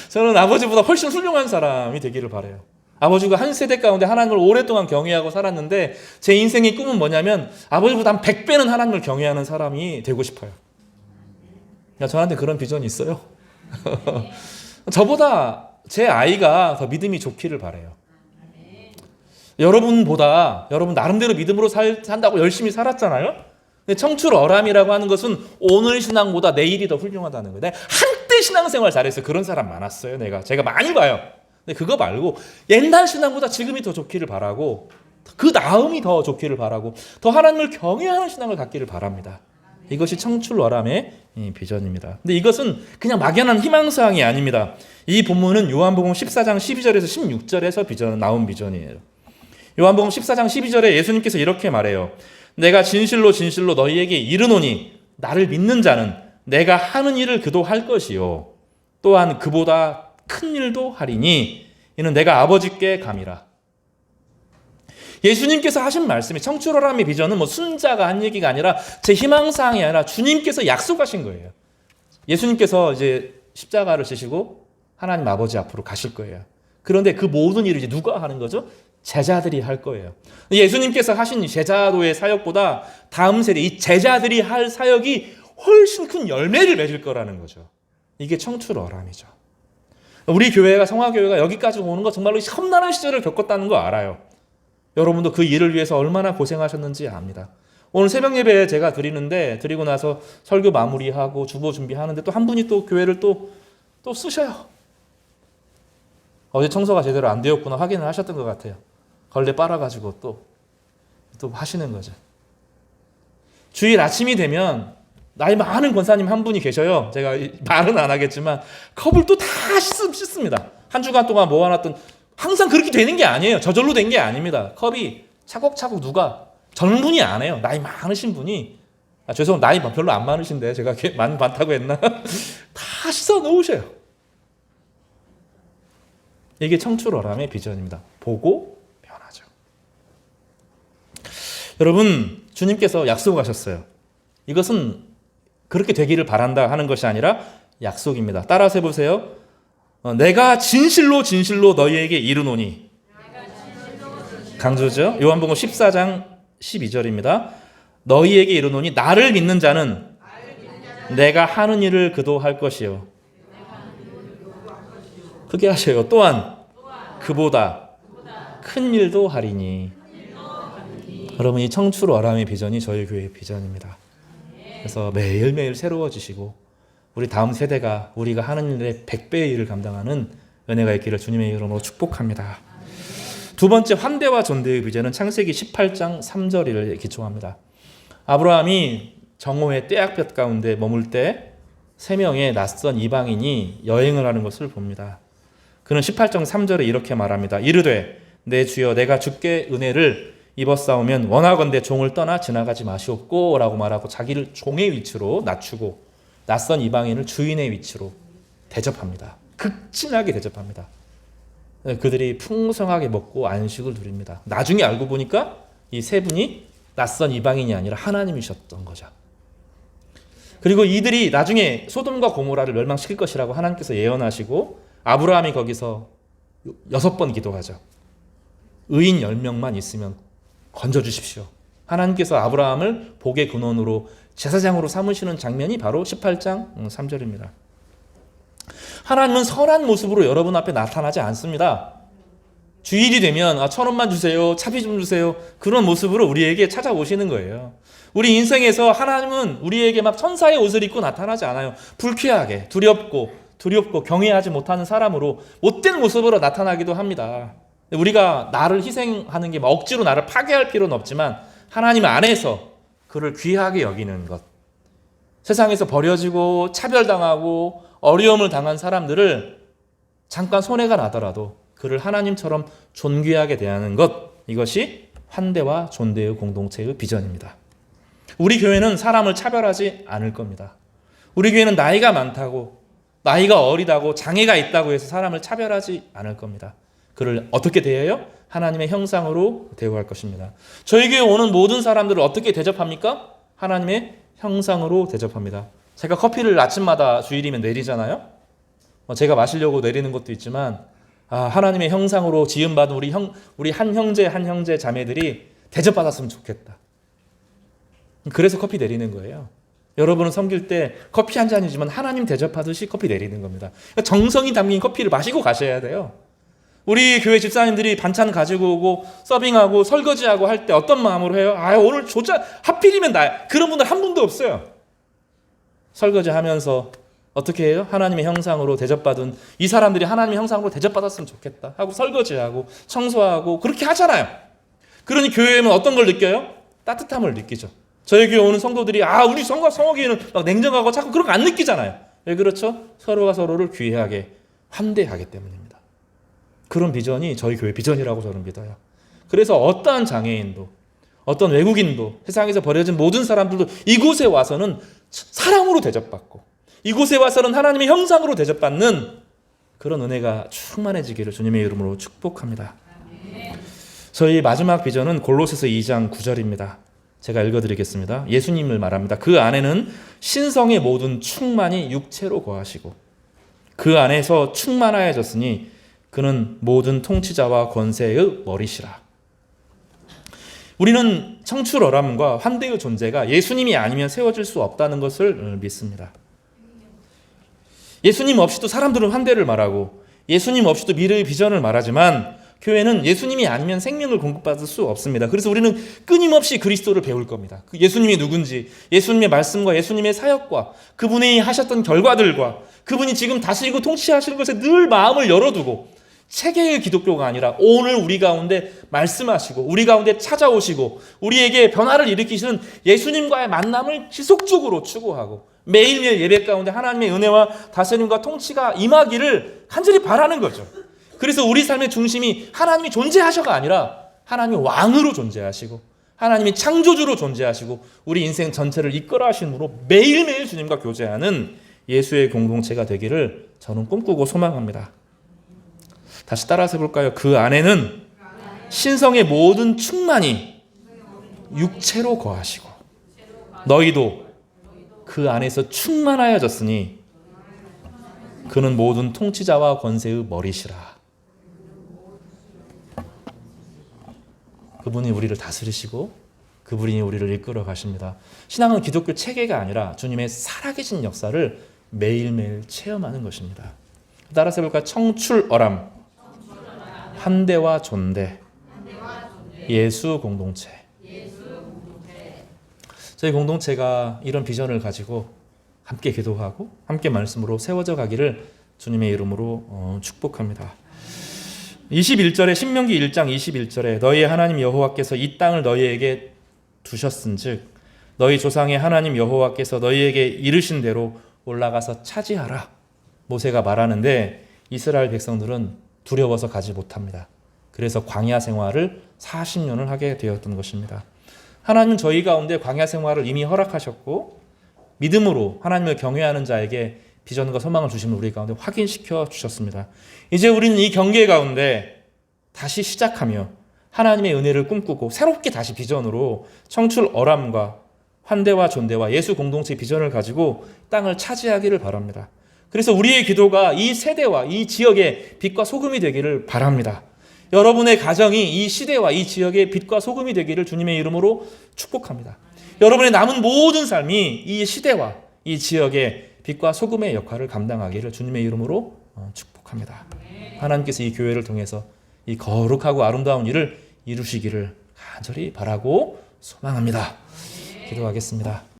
저는 아버지보다 훨씬 훌륭한 사람이 되기를 바라요. 아버지가 한 세대 가운데 하나님을 오랫동안 경외하고 살았는데 제 인생의 꿈은 뭐냐면 아버지보다 한 100배는 하나님을 경외하는 사람이 되고 싶어요. 저한테 그런 비전이 있어요. 저보다 제 아이가 더 믿음이 좋기를 바라요. 여러분보다 여러분 나름대로 믿음으로 산다고 열심히 살았잖아요. 근데 청출어람이라고 하는 것은 오늘 신앙보다 내일이 더 훌륭하다는 거예요. 한때 신앙생활 잘했어요. 그런 사람 많았어요. 제가 많이 봐요. 근데 그거 말고 옛날 신앙보다 지금이 더 좋기를 바라고 그 다음이 더 좋기를 바라고 더 하나님을 경외하는 신앙을 갖기를 바랍니다. 이것이 청출어람의 비전입니다. 근데 이것은 그냥 막연한 희망사항이 아닙니다. 이 본문은 요한복음 14장 12절에서 16절에서 나온 비전이에요. 요한복음 14장 12절에 예수님께서 이렇게 말해요. 내가 진실로 진실로 너희에게 이르노니 나를 믿는 자는 내가 하는 일을 그도 할 것이요 또한 그보다 큰 일도 하리니 이는 내가 아버지께 감이라. 예수님께서 하신 말씀이 청출어람의 비전은 뭐 순자가 한 얘기가 아니라 제 희망사항이 아니라 주님께서 약속하신 거예요. 예수님께서 이제 십자가를 지시고 하나님 아버지 앞으로 가실 거예요. 그런데 그 모든 일을 이제 누가 하는 거죠? 제자들이 할 거예요. 예수님께서 하신 제자도의 사역보다 다음 세대 이 제자들이 할 사역이 훨씬 큰 열매를 맺을 거라는 거죠. 이게 청출어람이죠. 우리 교회가 성화교회가 여기까지 오는 거 정말로 험난한 시절을 겪었다는 거 알아요. 여러분도 그 일을 위해서 얼마나 고생하셨는지 압니다. 오늘 새벽 예배 제가 드리고 나서 설교 마무리하고 주보 준비하는데 또 한 분이 또 교회를 또 쓰셔요. 어제 청소가 제대로 안 되었구나 확인을 하셨던 것 같아요. 걸레 빨아가지고 또 하시는 거죠. 주일 아침이 되면 나이 많은 권사님 한 분이 계셔요. 제가 말은 안 하겠지만 컵을 또 다 씻습니다. 한 주간 동안 모아놨던 항상 그렇게 되는 게 아니에요. 저절로 된 게 아닙니다. 컵이 차곡차곡 누가 젊은 분이 안 해요. 나이 많으신 분이 죄송합니다. 나이 별로 안 많으신데 제가 많다고 했나? 다 씻어 놓으셔요. 이게 청출어람의 비전입니다. 보고 변하죠. 여러분 주님께서 약속하셨어요. 이것은 그렇게 되기를 바란다 하는 것이 아니라 약속입니다. 따라서 해보세요. 내가 진실로 진실로 너희에게 이르노니. 강조죠. 요한복음 14장 12절입니다. 너희에게 이르노니 나를 믿는 자는 내가 하는 일을 그도 할 것이요. 크게 하셔요. 또한 그보다 큰 일도 하리니. 여러분 이 청출어람의 비전이 저희 교회의 비전입니다. 그래서 매일매일 새로워지시고 우리 다음 세대가 우리가 하는 일의 100배의 일을 감당하는 은혜가 있기를 주님의 이름으로 축복합니다. 두 번째 환대와 존대의 비전은 창세기 18장 3절을 기초합니다. 아브라함이 정오의 떼약볕 가운데 머물 때 3명의 낯선 이방인이 여행을 하는 것을 봅니다. 그는 18장 3절에 이렇게 말합니다. 이르되 내 주여 내가 주께 은혜를 입었사오면 원하건대 종을 떠나 지나가지 마시옵고 라고 말하고 자기를 종의 위치로 낮추고 낯선 이방인을 주인의 위치로 대접합니다. 극진하게 대접합니다. 그들이 풍성하게 먹고 안식을 누립니다. 나중에 알고 보니까 이 세 분이 낯선 이방인이 아니라 하나님이셨던 거죠. 그리고 이들이 나중에 소돔과 고모라를 멸망시킬 것이라고 하나님께서 예언하시고 아브라함이 거기서 6번 기도하죠. 의인 10명만 있으면 건져주십시오. 하나님께서 아브라함을 복의 근원으로 제사장으로 삼으시는 장면이 바로 18장 3절입니다. 하나님은 선한 모습으로 여러분 앞에 나타나지 않습니다. 주일이 되면 1,000원만 주세요. 차비 좀 주세요. 그런 모습으로 우리에게 찾아오시는 거예요. 우리 인생에서 하나님은 우리에게 막 천사의 옷을 입고 나타나지 않아요. 불쾌하게 두렵고 경외하지 못하는 사람으로 못된 모습으로 나타나기도 합니다. 우리가 나를 희생하는 게 억지로 나를 파괴할 필요는 없지만 하나님 안에서 그를 귀하게 여기는 것. 세상에서 버려지고 차별당하고 어려움을 당한 사람들을 잠깐 손해가 나더라도 그를 하나님처럼 존귀하게 대하는 것. 이것이 환대와 존대의 공동체의 비전입니다. 우리 교회는 사람을 차별하지 않을 겁니다. 우리 교회는 나이가 많다고 나이가 어리다고 장애가 있다고 해서 사람을 차별하지 않을 겁니다. 그를 어떻게 대해요? 하나님의 형상으로 대우할 것입니다. 저희 교회 오는 모든 사람들을 어떻게 대접합니까? 하나님의 형상으로 대접합니다. 제가 커피를 아침마다 주일이면 내리잖아요. 제가 마시려고 내리는 것도 있지만 하나님의 형상으로 지음받은 우리 한 형제 자매들이 대접받았으면 좋겠다. 그래서 커피 내리는 거예요. 여러분은 섬길 때 커피 한 잔이지만 하나님 대접하듯이 커피 내리는 겁니다. 그러니까 정성이 담긴 커피를 마시고 가셔야 돼요. 우리 교회 집사님들이 반찬 가지고 오고 서빙하고 설거지하고 할 때 어떤 마음으로 해요? 오늘 조차 하필이면 나 그런 분들 한 분도 없어요. 설거지하면서 어떻게 해요? 하나님의 형상으로 대접받은 이 사람들이 하나님의 형상으로 대접받았으면 좋겠다 하고 설거지하고 청소하고 그렇게 하잖아요. 그러니 교회에 오면 어떤 걸 느껴요? 따뜻함을 느끼죠. 저희 교회 오는 성도들이 우리 성교회는 막 냉정하고 자꾸 그런 거 안 느끼잖아요. 왜 그렇죠? 서로가 서로를 귀하게 환대하기 때문입니다. 그런 비전이 저희 교회 비전이라고 저는 믿어요. 그래서 어떠한 장애인도 어떤 외국인도 세상에서 버려진 모든 사람들도 이곳에 와서는 사랑으로 대접받고 이곳에 와서는 하나님의 형상으로 대접받는 그런 은혜가 충만해지기를 주님의 이름으로 축복합니다. 저희 마지막 비전은 골로새서 2장 9절입니다. 제가 읽어드리겠습니다. 예수님을 말합니다. 그 안에는 신성의 모든 충만이 육체로 거하시고 그 안에서 충만하여졌으니 그는 모든 통치자와 권세의 머리시라. 우리는 청출어람과 환대의 존재가 예수님이 아니면 세워질 수 없다는 것을 믿습니다. 예수님 없이도 사람들은 환대를 말하고 예수님 없이도 미래의 비전을 말하지만 교회는 예수님이 아니면 생명을 공급받을 수 없습니다. 그래서 우리는 끊임없이 그리스도를 배울 겁니다. 그 예수님이 누군지, 예수님의 말씀과 예수님의 사역과 그분이 하셨던 결과들과 그분이 지금 다스리고 통치하시는 것에 늘 마음을 열어두고 체계의 기독교가 아니라 오늘 우리 가운데 말씀하시고 우리 가운데 찾아오시고 우리에게 변화를 일으키시는 예수님과의 만남을 지속적으로 추구하고 매일매일 예배 가운데 하나님의 은혜와 다스림과 통치가 임하기를 간절히 바라는 거죠. 그래서 우리 삶의 중심이 하나님이 존재하셔가 아니라 하나님이 왕으로 존재하시고 하나님이 창조주로 존재하시고 우리 인생 전체를 이끌어 하심으로 매일매일 주님과 교제하는 예수의 공동체가 되기를 저는 꿈꾸고 소망합니다. 다시 따라서 해볼까요? 그 안에는 신성의 모든 충만이 육체로 거하시고 너희도 그 안에서 충만하여졌으니 그는 모든 통치자와 권세의 머리시라. 그분이 우리를 다스리시고 그분이 우리를 이끌어 가십니다. 신앙은 기독교 체계가 아니라 주님의 살아계신 역사를 매일매일 체험하는 것입니다. 따라서 해볼까요? 청출어람, 환대와 존대, 예수 공동체. 저희 공동체가 이런 비전을 가지고 함께 기도하고 함께 말씀으로 세워져 가기를 주님의 이름으로 축복합니다. 21절에 신명기 1장 21절에 너희의 하나님 여호와께서 이 땅을 너희에게 두셨은즉 너희 조상의 하나님 여호와께서 너희에게 이르신 대로 올라가서 차지하라. 모세가 말하는데 이스라엘 백성들은 두려워서 가지 못합니다. 그래서 광야 생활을 40년을 하게 되었던 것입니다. 하나님은 저희 가운데 광야 생활을 이미 허락하셨고 믿음으로 하나님을 경외하는 자에게 비전과 소망을 주시면 우리 가운데 확인시켜 주셨습니다. 이제 우리는 이 경계 가운데 다시 시작하며 하나님의 은혜를 꿈꾸고 새롭게 다시 비전으로 청출어람과 환대와 존대와 예수 공동체의 비전을 가지고 땅을 차지하기를 바랍니다. 그래서 우리의 기도가 이 세대와 이 지역의 빛과 소금이 되기를 바랍니다. 여러분의 가정이 이 시대와 이 지역의 빛과 소금이 되기를 주님의 이름으로 축복합니다. 여러분의 남은 모든 삶이 이 시대와 이 지역의 빛과 소금의 역할을 감당하기를 주님의 이름으로 축복합니다. 하나님께서 이 교회를 통해서 이 거룩하고 아름다운 일을 이루시기를 간절히 바라고 소망합니다. 기도하겠습니다.